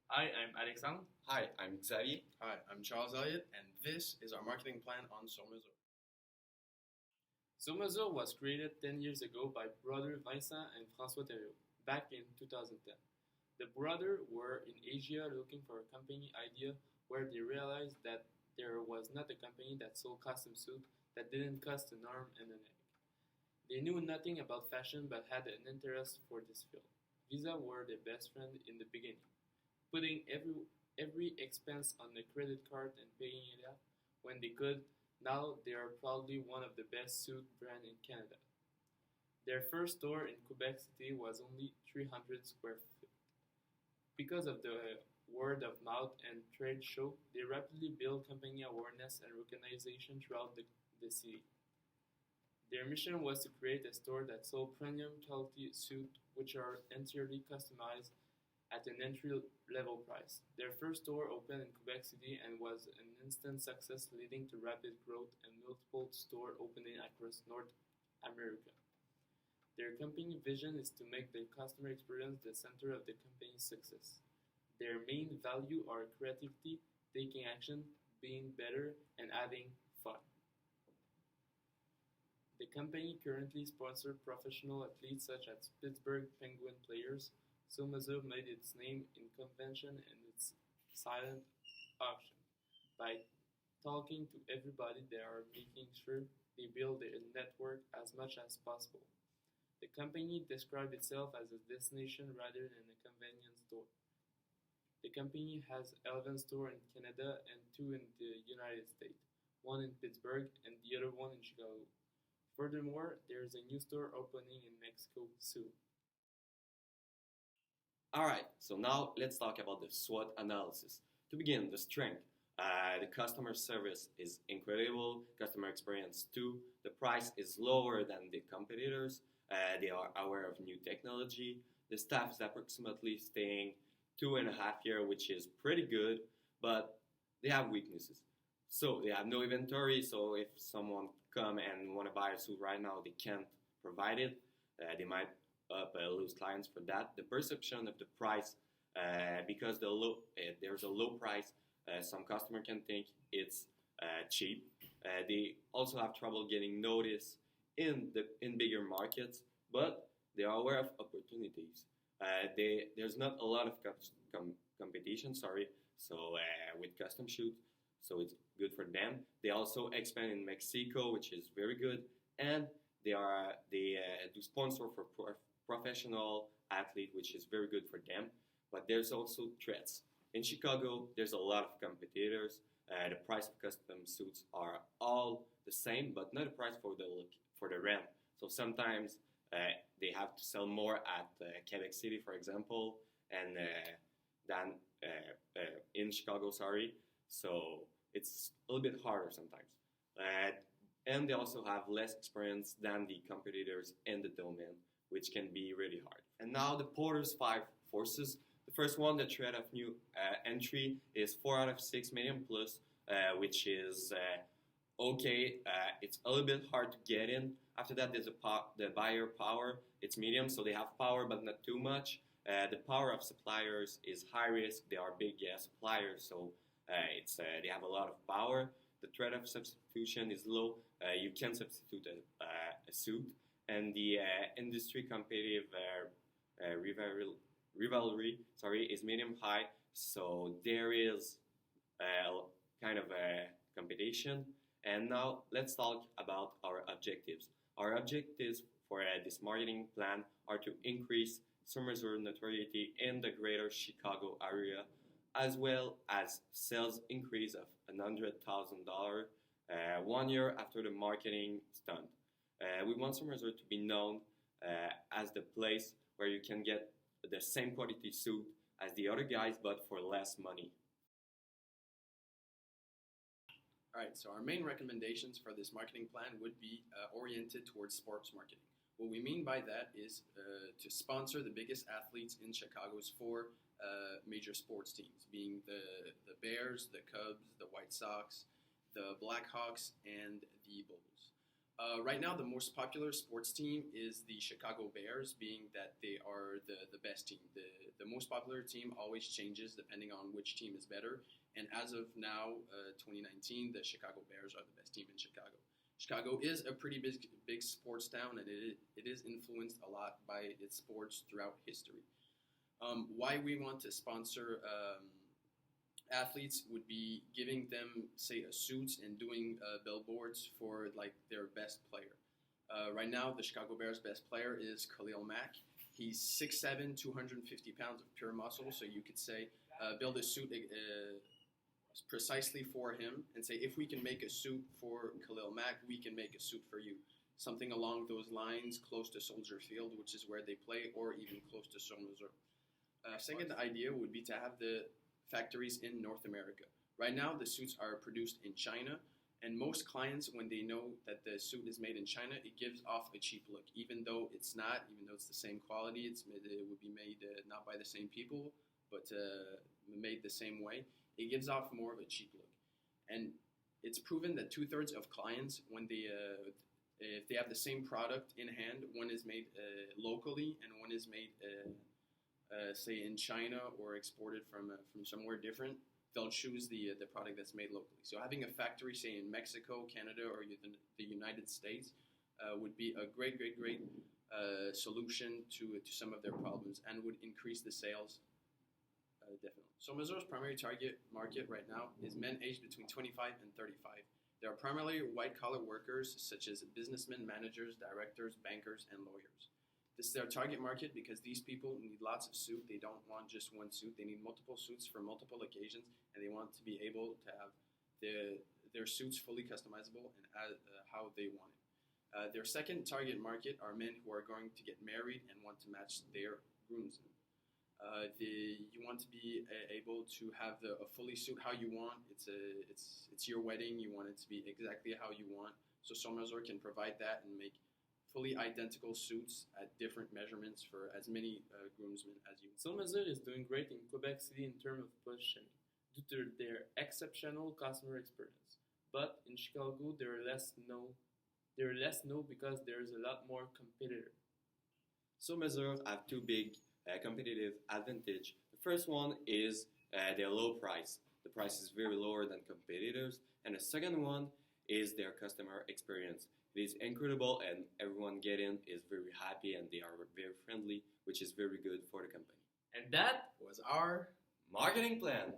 Hi, I'm Alexandre. Hi, I'm Xavier. Hi, I'm Charles Elliott, and this is our marketing plan on Surmesur. Surmesur was created 10 years ago by brother Vincent and François Thériault back in 2010. The brothers were in Asia looking for a company idea where they realized that there was not a company that sold costume suits that didn't cost an arm and a neck. They knew nothing about fashion but had an interest for this field. Visa were their best friend in the beginning, putting every expense on the credit card and paying it off when they could. Now they are probably one of the best suit brands in Canada. Their first store in Quebec City was only 300 square feet. Because of the word of mouth and trade show, they rapidly built company awareness and recognition throughout the city. Their mission was to create a store that sold premium quality suits which are entirely customized at an entry-level price. Their first store opened in Quebec City and was an instant success, leading to rapid growth and multiple store openings across North America. Their company vision is to make the customer experience the center of the company's success. Their main value are creativity, taking action, being better, and having fun. The company currently sponsors professional athletes such as Pittsburgh Penguin players. Surmesur made its name in convention and its silent auction. By talking to everybody, they are making sure they build a network as much as possible. The company describes itself as a destination rather than a convenience store. The company has 11 stores in Canada and 2 in the United States, one in Pittsburgh and the other one in Chicago. Furthermore, there is a new store opening in Mexico soon. Alright, so now let's talk about the SWOT analysis. To begin, the strength. The customer service is incredible, customer experience too. The price is lower than the competitors. They are aware of new technology. The staff is approximately staying 2.5 years, which is pretty good, but they have weaknesses. So they have no inventory, so if someone come and want to buy a suit right now, they can't provide it. They might lose clients for that. The perception of the price, because there's a low price, some customer can think it's cheap. They also have trouble getting noticed in bigger markets, but they are aware of opportunities. There's not a lot of competition, sorry. So with custom shoes, so it's good for them. They also expand in Mexico, which is very good, and they do sponsor for professional athlete, which is very good for them. But there's also threats. In Chicago, there's a lot of competitors. The price of custom suits are all the same, but not the price for the rent. So sometimes they have to sell more at Quebec City, for example, and than in Chicago. So it's a little bit harder sometimes. And they also have less experience than the competitors in the domain, which can be really hard. And now the Porter's 5 forces. The first one, the threat of new entry, is 4 out of 6 medium plus, which is okay. It's a little bit hard to get in. After that, there's the buyer power. It's medium, so they have power, but not too much. The power of suppliers is high risk. They are big suppliers, so they have a lot of power. The threat of substitution is low. You can substitute a suit, and the industry competitive rivalry, is medium high. So there is kind of a competition. And now let's talk about our objectives. Our objectives for this marketing plan are to increase Surmesur notoriety in the greater Chicago area, as well as sales increase of $100,000 1 year after the marketing stunt. We want Surmesur to be known as the place where you can get the same quality suit as the other guys, but for less money. Alright, so our main recommendations for this marketing plan would be oriented towards sports marketing. What we mean by that is to sponsor the biggest athletes in Chicago's 4 major sports teams, being the Bears, the Cubs, the White Sox, the Blackhawks, and the Bulls. Right now, the most popular sports team is the Chicago Bears, being that they are the best team. The most popular team always changes depending on which team is better. And as of now, 2019, the Chicago Bears are the best team in Chicago. Chicago is a pretty big sports town, and it is influenced a lot by its sports throughout history. Why we want to sponsor athletes would be giving them, say, a suit and doing billboards for like their best player. Right now, the Chicago Bears' best player is Khalil Mack. He's 6'7", 250 pounds of pure muscle, so you could say build a suit precisely for him and say, if we can make a suit for Khalil Mack, we can make a suit for you. Something along those lines, close to Soldier Field, which is where they play, or even close to Surmesur. Second idea would be to have the factories in North America. Right now, the suits are produced in China, and most clients, when they know that the suit is made in China, it gives off a cheap look. Even though it's not, even though it's the same quality, it would be made not by the same people, but made the same way. It gives off more of a cheap look. And it's proven that 2/3 of clients, when they if they have the same product in hand, one is made locally and one is made say in China or exported from somewhere different, they'll choose the product that's made locally. So having a factory, say in Mexico, Canada, or the United States, would be a great solution to some of their problems and would increase the sales definitely. So Surmesur's primary target market right now is men aged between 25 and 35. They are primarily white-collar workers such as businessmen, managers, directors, bankers, and lawyers. This is their target market because these people need lots of suit. They don't want just one suit. They need multiple suits for multiple occasions, and they want to be able to have their suits fully customizable and how they want it. Their second target market are men who are going to get married and want to match their groomsmen. You want to be able to have a fully suit how you want. It's your wedding. You want it to be exactly how you want. So Surmesur can provide that and make fully identical suits at different measurements for as many groomsmen as you want. Surmesur is doing great in Quebec City in terms of positioning due to their exceptional customer experience. But in Chicago, they're less known. They're less known because there's a lot more competitor. Surmesur have two big competitive advantage. The first one is their low price. The price is very lower than competitors. And the second one is their customer experience. It is incredible, and everyone getting is very happy, and they are very friendly, which is very good for the company. And that Was our Marketing plan.